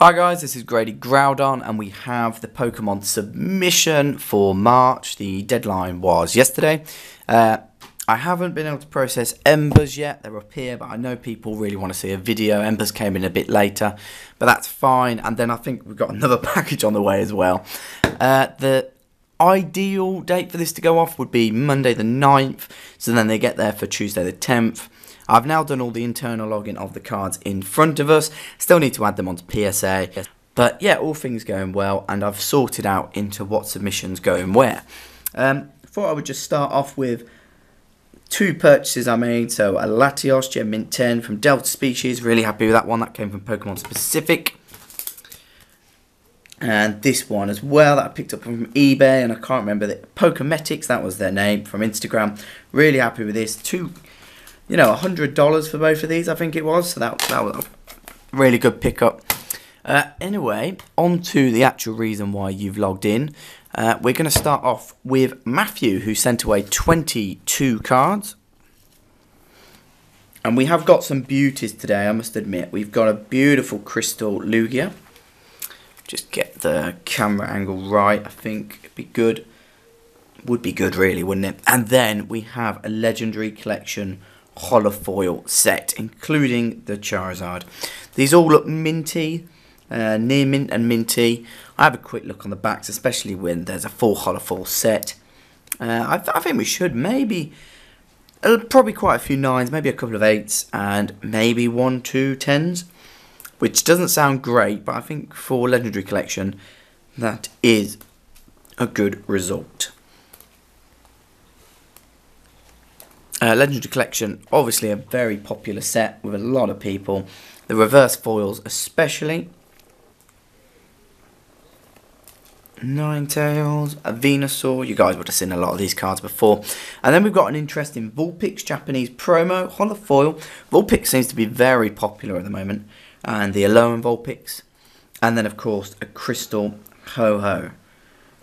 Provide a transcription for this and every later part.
Hi guys, this is Grady Groudon and we have the Pokemon submission for March. The deadline was yesterday. I haven't been able to process Embers yet. They're up here, but I know people really want to see a video. Embers came in a bit later, but that's fine. And then I think we've got another package on the way as well. The ideal date for this to go off would be Monday the 9th, so then they get there for Tuesday the 10th. I've now done all the internal login of the cards in front of us. Still need to add them onto PSA. But yeah, all things going well, and I've sorted out into what submissions going where. Thought I would just start off with two purchases I made. So a Latios Gem Mint 10 from Delta Species. Really happy with that one. That came from Pokemon Specific. And this one as well that I picked up from eBay, and I can't remember the Pokemetics, that was their name, from Instagram. Really happy with this. $100 for both of these, I think it was. So that was a really good pickup. Anyway, on to the actual reason why you've logged in. We're going to start off with Matthew, who sent away 22 cards. And we have got some beauties today, I must admit. We've got a beautiful Crystal Lugia. Just get the camera angle right, I think it'd be good. Would be good really, wouldn't it? And then we have a Legendary Collection holofoil set, including the Charizard. These all look minty, near mint and minty. I have a quick look on the backs, especially when there's a full holofoil set. I think we should maybe, probably quite a few 9s, maybe a couple of 8s, and maybe 1, 2 10s. Which doesn't sound great, but I think for Legendary Collection, that is a good result. Legendary Collection, obviously a very popular set with a lot of people. The reverse foils especially. Ninetales, a Venusaur. You guys would have seen a lot of these cards before. And then we've got an interesting Vulpix Japanese promo, holofoil. Vulpix seems to be very popular at the moment. And the Alolan Vulpix. And then, of course, a Crystal Ho-Ho.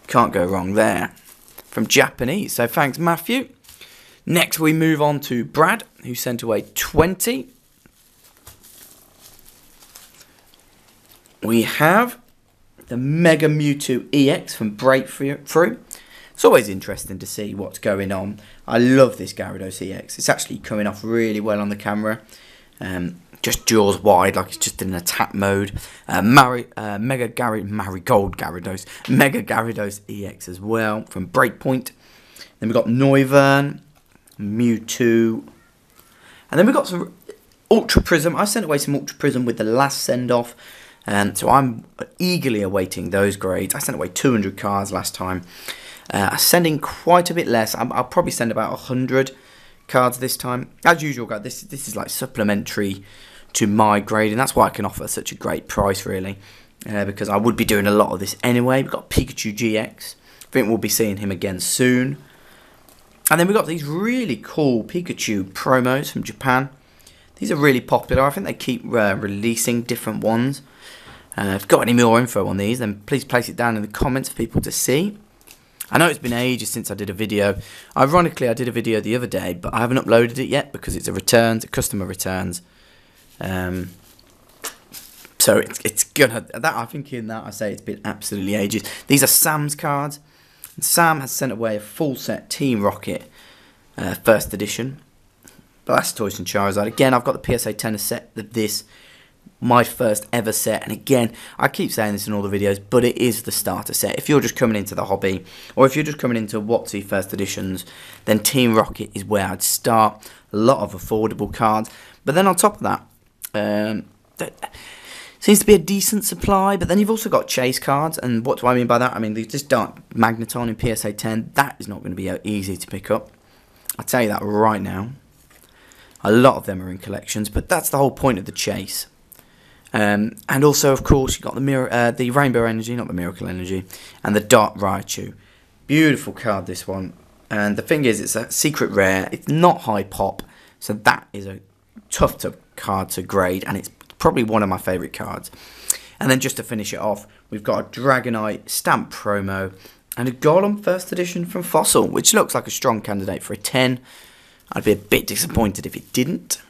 Can't go wrong there. From Japanese. So, thanks, Matthew. Next, we move on to Brad, who sent away 20. We have the Mega Mewtwo EX from Breakthrough. It's always interesting to see what's going on. I love this Gyarados EX. It's actually coming off really well on the camera. Just jaws wide, like it's just in attack mode. Marigold Gyarados. Mega Gyarados EX as well from Breakpoint. Then we've got Noivern, Mewtwo. And then we've got some Ultra Prism. I sent away some Ultra Prism with the last send-off. So I'm eagerly awaiting those grades. I sent away 200 cards last time. I'm sending quite a bit less. I'll probably send about 100 cards this time. As usual, guys, this is like supplementary to my grade, and that's why I can offer such a great price, really, because I would be doing a lot of this anyway. We've got Pikachu GX. I think we'll be seeing him again soon. And then we've got these really cool Pikachu promos from Japan. These are really popular. I think they keep releasing different ones. If you've got any more info on these, then please place it down in the comments for people to see. I know it's been ages since I did a video. Ironically, I did a video the other day, but I haven't uploaded it yet because it's a customer returns. So it's gonna, I think in that I say it's been absolutely ages. These are Sam's cards. And Sam has sent away a full set Team Rocket first edition. Blastoise and Charizard. Again, I've got the PSA 10 set of this. My first ever set, and again, I keep saying this in all the videos, but it is the starter set. If you're just coming into the hobby, or if you're just coming into WotC first editions, then Team Rocket is where I'd start. A lot of affordable cards, but then on top of that, there seems to be a decent supply, but then you've also got chase cards, and what do I mean by that? I mean, these just aren't Magneton in PSA 10. That is not going to be easy to pick up. I'll tell you that right now. A lot of them are in collections, but that's the whole point of the chase. And also, of course, you've got the Rainbow Energy, not the Miracle Energy, and the Dark Raichu. Beautiful card, this one. And the thing is, it's a secret rare. It's not high pop, so that is a tough card to grade, and it's probably one of my favourite cards. And then just to finish it off, we've got a Dragonite Stamp promo and a Golem first edition from Fossil, which looks like a strong candidate for a 10. I'd be a bit disappointed if it didn't.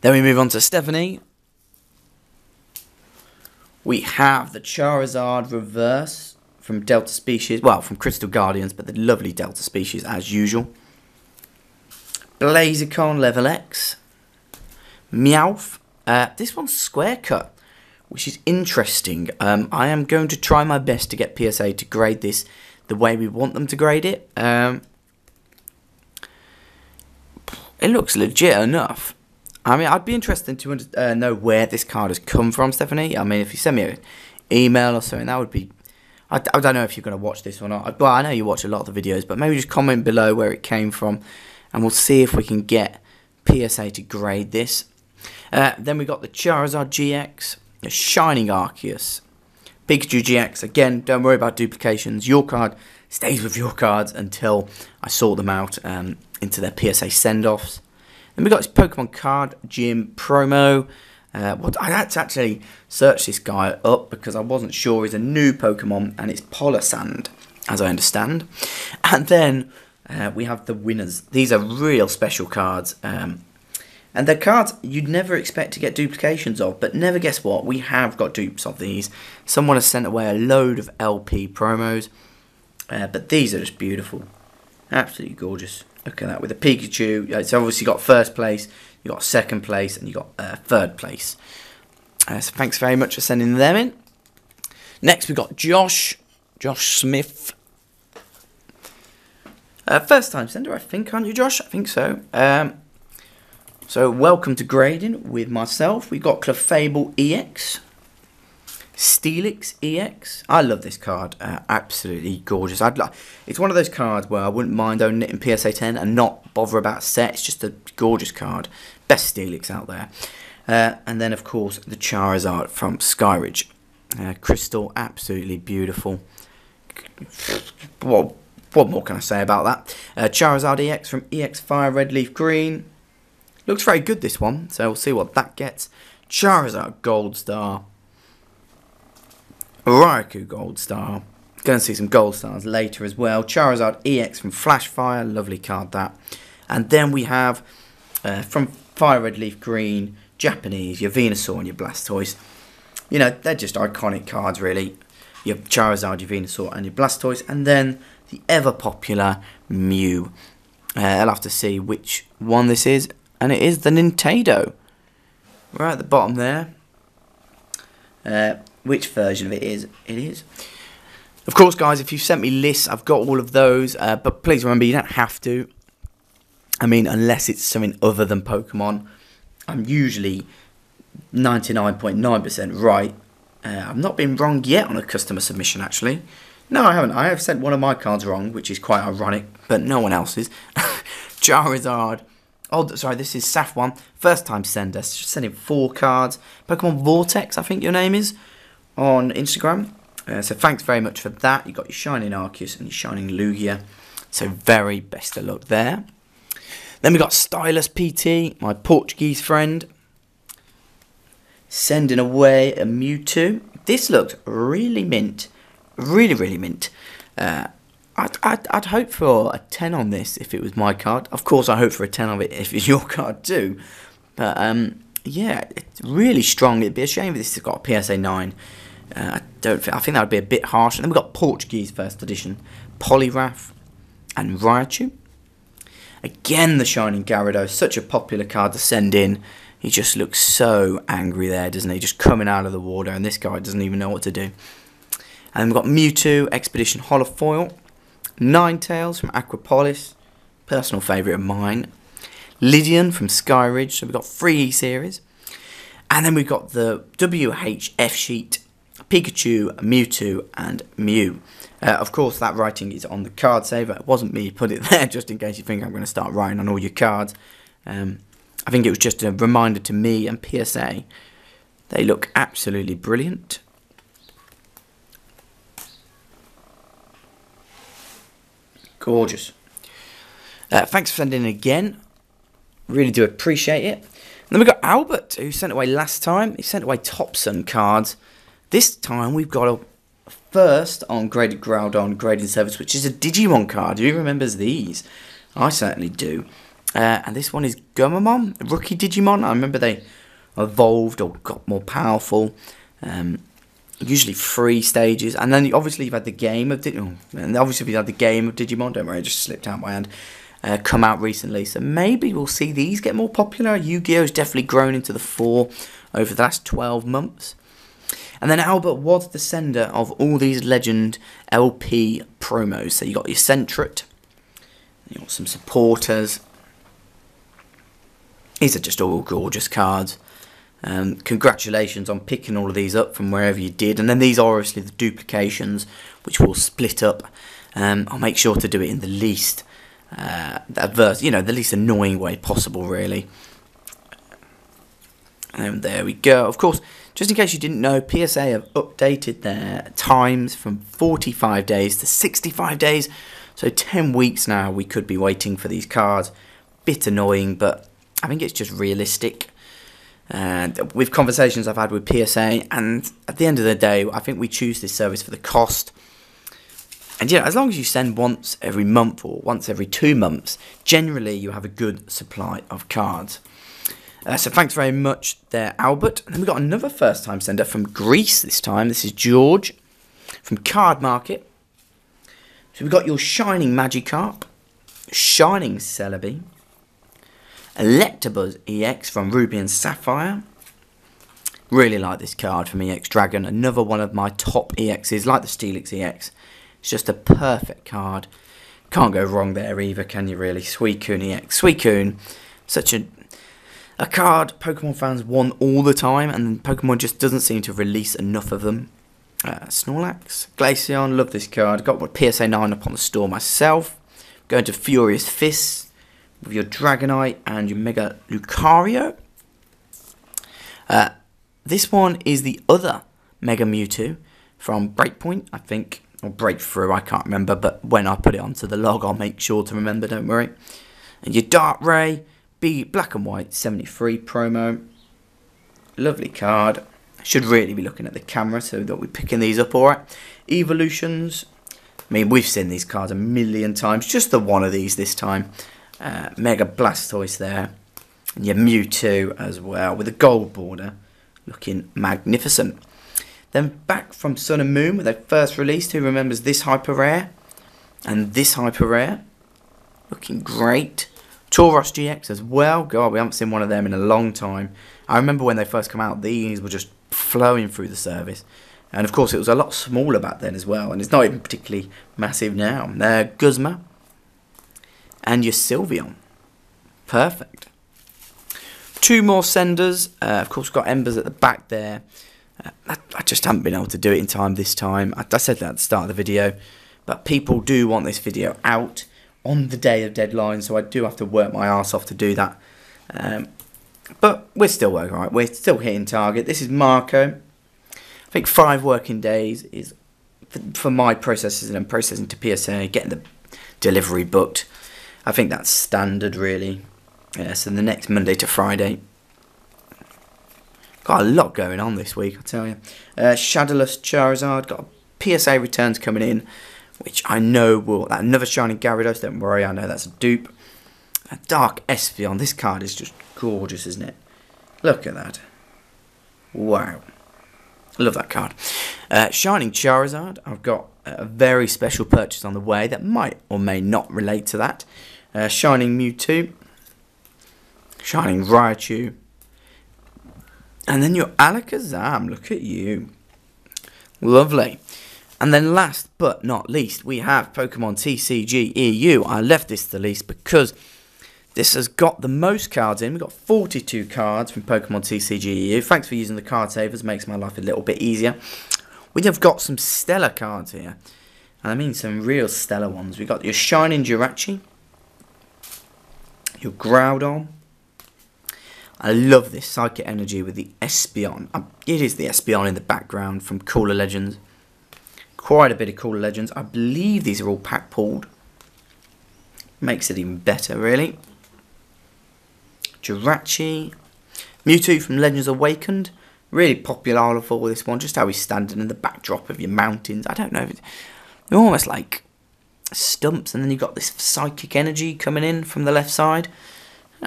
Then we move on to Stephanie. We have the Charizard reverse from Delta Species. Well, from Crystal Guardians, but the lovely Delta Species as usual. Blaziken Level X. Meowth. This one's square cut, which is interesting. I am going to try my best to get PSA to grade this the way we want them to grade it. It looks legit enough. I mean, I'd be interested to know where this card has come from, Stephanie. I mean, if you send me an email or something, that would be... I don't know if you're going to watch this or not. Well, I know you watch a lot of the videos, but maybe just comment below where it came from, and we'll see if we can get PSA to grade this. Then we got the Charizard GX, the Shining Arceus, Pikachu GX. Again, don't worry about duplications. Your card stays with your cards until I sort them out into their PSA send-offs. Then we got this Pokemon Card Gym promo. I had to actually search this guy up because I wasn't sure he's a new Pokemon, and it's Polisand, as I understand. And then we have the winners. These are real special cards. And they're cards you'd never expect to get duplications of, but never guess what? We have got dupes of these. Someone has sent away a load of LP promos, but these are just beautiful. Absolutely gorgeous. Look at that, with a Pikachu. It's obviously got first place, you got second place, and you got third place. So thanks very much for sending them in. Next we got Josh Smith. First time sender, I think, aren't you, Josh? I think so. So welcome to grading with myself. We got Clefable EX, Steelix EX. I love this card. Absolutely gorgeous. It's one of those cards where I wouldn't mind owning it in PSA 10 and not bother about set. It's just a gorgeous card. Best Steelix out there. And then, of course, the Charizard from Skyridge. Crystal, absolutely beautiful. What more can I say about that? Charizard EX from EX Fire Red Leaf Green. Looks very good, this one, so we'll see what that gets. Charizard Gold Star. Raikou Gold Star. Going to see some Gold Stars later as well. Charizard EX from Flashfire. Lovely card, that. And then we have, from Fire Red Leaf Green, Japanese, your Venusaur and your Blastoise. You know, they're just iconic cards, really. Your Charizard, your Venusaur and your Blastoise. And then the ever-popular Mew. I'll have to see which one this is. And it is the Nintendo. Right at the bottom there. Which version of it is? It is. Of course, guys, if you've sent me lists, I've got all of those. But please remember, you don't have to. I mean, unless it's something other than Pokemon. I'm usually 99.9% right. I've not been wrong yet on a customer submission, actually. No, I haven't. I have sent one of my cards wrong, which is quite ironic, but no one else's. Charizard. Oh, sorry, this is Saf1. First time sender. Just sending 4 cards. Pokemon Vortex, I think your name is, on Instagram. So thanks very much for that. You got your Shining Arceus and your Shining Lugia. So very best of luck there. Then we got Stylus PT, my Portuguese friend. Sending away a Mewtwo. This looks really mint. Really, really mint. I'd hope for a 10 on this if it was my card. Of course, I hope for a 10 of it if it's your card too. But yeah, it's really strong. It'd be a shame if this has got a PSA 9. I think that would be a bit harsh. And then we've got Portuguese first edition, Poliwrath and Raichu. Again, the Shining Gyarados, such a popular card to send in. He just looks so angry there, doesn't he? Just coming out of the water, and this guy doesn't even know what to do. And we've got Mewtwo Expedition Holofoil, Ninetales from Aquapolis, personal favourite of mine, Lydian from Skyridge, so we've got 3 series. And then we've got the WHF sheet, Pikachu, Mewtwo and Mew. Of course, that writing is on the card saver. It wasn't me who put it there, just in case you think I'm going to start writing on all your cards. I think it was just a reminder to me and PSA. They look absolutely brilliant. Gorgeous. Thanks for sending in again. Really do appreciate it. And then we've got Albert, who sent away last time. He sent away Topsun cards. This time we've got a first on Graded Groudon Grading Service, which is a Digimon card. Who remembers these? I certainly do. And this one is Gumamon, a rookie Digimon. I remember they evolved or got more powerful. Usually 3 stages, and then obviously you've had the game of Digimon. Don't worry, it just slipped out my hand. Come out recently, so maybe we'll see these get more popular. Yu-Gi-Oh's definitely grown into the 4 over the last 12 months. And then Albert was the sender of all these Legend LP promos. So you got your Centret, you got some supporters. These are just all gorgeous cards. Congratulations on picking all of these up from wherever you did. And then these are obviously the duplications, which we'll split up. I'll make sure to do it in the least adverse, the least annoying way possible, really. And there we go. Of course, just in case you didn't know, PSA have updated their times from 45 days to 65 days. So 10 weeks now we could be waiting for these cards. Bit annoying, but I think it's just realistic. And with conversations I've had with PSA, and at the end of the day, I think we choose this service for the cost. And as long as you send once every month or once every 2 months, generally you have a good supply of cards. So thanks very much there, Albert. And then we've got another first-time sender from Greece this time. This is George from Card Market. So we've got your Shining Magikarp, Shining Celebi, Electabuzz EX from Ruby and Sapphire. Really like this card from EX Dragon. Another one of my top EXs, like the Steelix EX. It's just a perfect card. Can't go wrong there either, can you really? Suicune EX. Suicune, such a card Pokemon fans want all the time, and Pokemon just doesn't seem to release enough of them. Snorlax, Glaceon, love this card. Got what PSA 9 up on the store myself. Going to Furious Fists with your Dragonite and your Mega Lucario. This one is the other Mega Mewtwo from Breakpoint, I think, or Breakthrough, I can't remember, but when I put it onto the log, I'll make sure to remember, don't worry. And your Darkrai, Black and White 73 promo. Lovely card. Should really be looking at the camera so that we're picking these up alright. Evolutions. I mean, we've seen these cards a million times. Just the one of these this time. Mega Blastoise there. And your Mewtwo as well with a gold border. Looking magnificent. Then back from Sun and Moon when they first released. Who remembers this hyper rare? And this hyper rare. Looking great. Tauros GX as well. God, we haven't seen one of them in a long time. I remember when they first came out, these were just flowing through the service. And of course, it was a lot smaller back then as well. And it's not even particularly massive now. Guzma. And your Sylveon. Perfect. 2 more senders. Of course, we've got Embers at the back there. I just haven't been able to do it in time this time. I said that at the start of the video. But people do want this video out on the day of deadline, so I do have to work my arse off to do that. But we're still working right. We're still hitting target. This is Marco. I think 5 working days is for my processing and processing to PSA, getting the delivery booked. I think that's standard, really. So the next Monday to Friday. Got a lot going on this week, I tell you. Shadowless Charizard. Got a PSA returns coming in, which I know will... Another Shining Gyarados, don't worry, I know that's a dupe. A Dark Espeon. This card is just gorgeous, isn't it? Look at that. Wow. I love that card. Shining Charizard. I've got a very special purchase on the way that might or may not relate to that. Shining Mewtwo. Shining Raichu. And then your Alakazam. Look at you. Lovely. And then last but not least, we have Pokemon TCG EU. I left this to the least because this has got the most cards in. We've got 42 cards from Pokemon TCG EU. Thanks for using the card savers. Makes my life a little bit easier. We have got some stellar cards here. And I mean some real stellar ones. We've got your Shining Jirachi. Your Groudon. I love this Psychic Energy with the Espeon. It is the Espeon in the background from Cooler Legends. Quite a bit of Cooler Legends. I believe these are all pack pulled. Makes it even better, really. Jirachi. Mewtwo from Legends Awakened. Really popular for this one. Just how he's standing in the backdrop of your mountains. I don't know. They're almost like stumps. And then you've got this Psychic Energy coming in from the left side.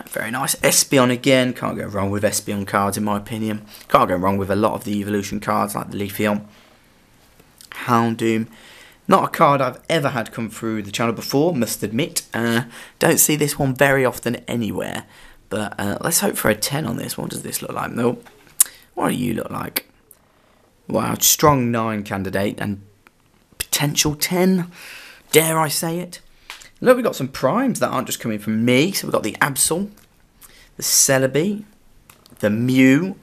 Very nice. Espeon again. Can't go wrong with Espeon cards in my opinion. Can't go wrong with a lot of the evolution cards like the Leafeon. Houndoom. Not a card I've ever had come through the channel before, must admit. Don't see this one very often anywhere. But let's hope for a 10 on this. What does this look like? No. What do you look like? Wow, strong 9 candidate and potential 10. Dare I say it? Look, we've got some primes that aren't just coming from me. So we've got the Absol, the Celebi, the Mew,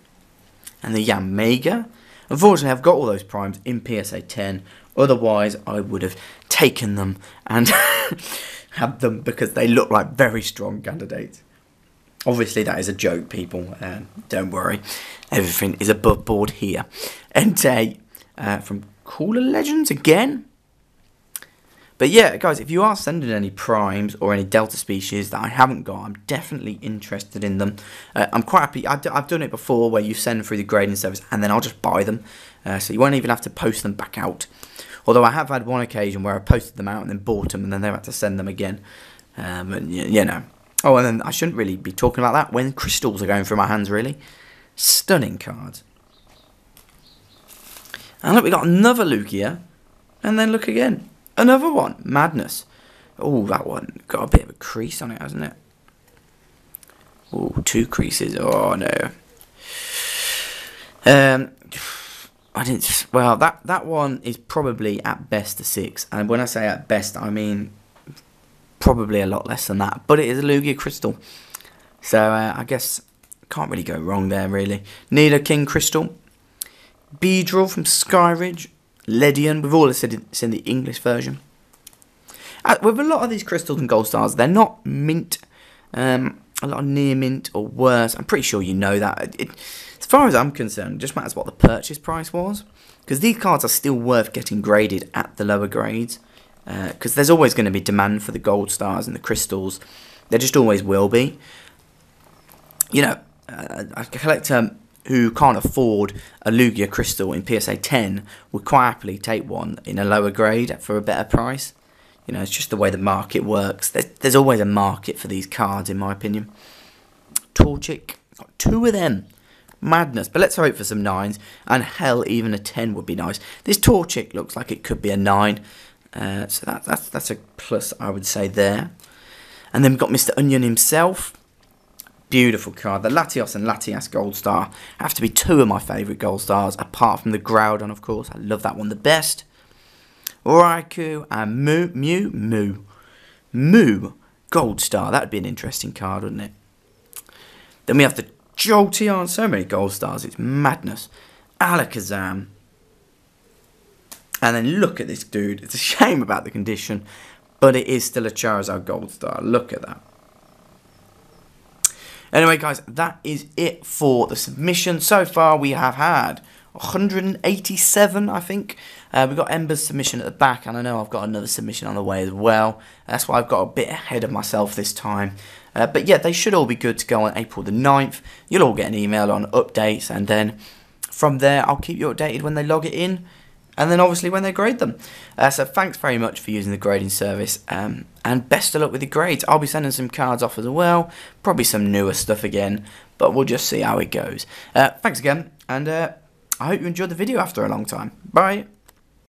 and the Yamega. Unfortunately, I've got all those primes in PSA 10. Otherwise, I would have taken them and had them because they look like very strong candidates. Obviously, that is a joke, people. Don't worry. Everything is above board here. Entei from Cooler Legends again. But yeah, guys, if you are sending any primes or any Delta species that I haven't got, I'm definitely interested in them. I'm quite happy. I've done it before where you send through the grading service and then I'll just buy them. So you won't even have to post them back out. Although I have had one occasion where I posted them out and then bought them and then they had to send them again. But, you know. Oh, and then I shouldn't really be talking about that when crystals are going through my hands, really. Stunning cards. And look, we got another Lugia. And then look again. Another one. Madness. Oh, that one got a bit of a crease on it, hasn't it? Oh, 2 creases. Oh, no. I didn't. Well, that one is probably at best a 6. And when I say at best, I mean probably a lot less than that. But it is a Lugia Crystal. So, I guess can't really go wrong there, really. Nido King Crystal. Beedrill from Skyridge. Ledian. We've all said it's in the English version. With a lot of these crystals and gold stars, they're not mint. A lot of near mint or worse. I'm pretty sure you know that. As far as I'm concerned, it just matters what the purchase price was. Because these cards are still worth getting graded at the lower grades. Because there's always going to be demand for the gold stars and the crystals. There just always will be. You know, a collector who can't afford a Lugia crystal in PSA 10 would quite happily take one in a lower grade for a better price. You know, it's just the way the market works. There's always a market for these cards, in my opinion. Torchic, got 2 of them. Madness. But let's hope for some 9s. And hell, even a 10 would be nice. This Torchic looks like it could be a 9. So that's a plus, I would say, there. And then we've got Mr. Onion himself. Beautiful card. The Latios and Latias Gold Star have to be 2 of my favourite Gold Stars, apart from the Groudon, of course. I love that one the best. Raikou and Moo Gold Star. That would be an interesting card, wouldn't it? Then we have the Jolteon. So many Gold Stars. It's madness. Alakazam. And then look at this dude. It's a shame about the condition, but it is still a Charizard Gold Star. Look at that. Anyway, guys, that is it for the submission. So far, we have had 187, I think. We've got Ember's submission at the back, and I know I've got another submission on the way as well. That's why I've got a bit ahead of myself this time. But yeah, they should all be good to go on April the 9th. You'll all get an email on updates, and then from there, I'll keep you updated when they log it in. And then obviously when they grade them. So thanks very much for using the grading service. And best of luck with your grades. I'll be sending some cards off as well. Probably some newer stuff again. But we'll just see how it goes. Thanks again. And I hope you enjoyed the video after a long time. Bye.